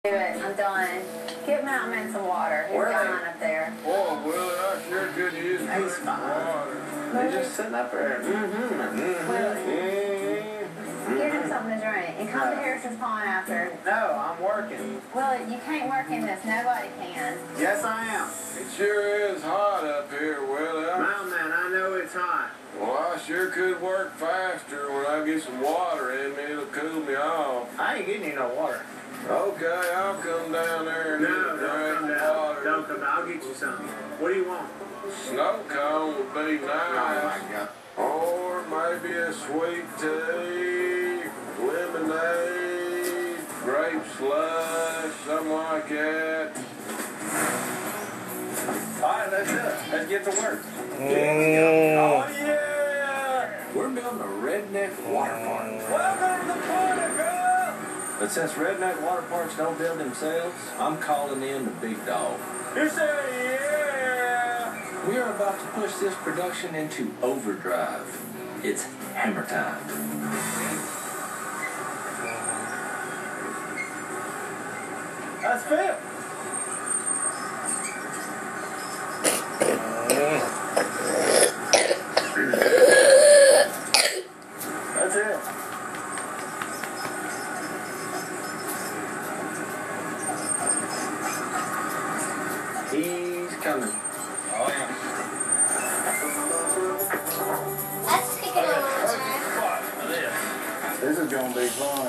Do it. I'm done. Give Mountain Man some water. He's dying up there. Oh, well, I sure could use He's water. They're just sitting up there. Give him something to drink. And come to Harrison's Pond after. No, I'm working. Well, you can't work in this. Nobody can. Yes, I am. It sure is hot up here, Willie. Mountain Man, I know it's hot. Well, I sure could work faster. When I get some water in me, it'll cool me off. I ain't getting you no water. Okay, I'll come down there and No, get a don't drink come of down. water. Don't come down. I'll get you something. What do you want? Snow cone would be nice. God. Or maybe a sweet tea, lemonade, grape slush, something like that. All right, let's do it. Let's get to work. Oh, yeah! We're building a redneck water park. Welcome to the party, girl! But since redneck water parks don't build themselves, I'm calling in the big dog. You say yeah! We are about to push this production into overdrive. It's hammer time. That's Phil. That's it. He's coming. Oh, yeah. That's taking a long time. This is going to be fun.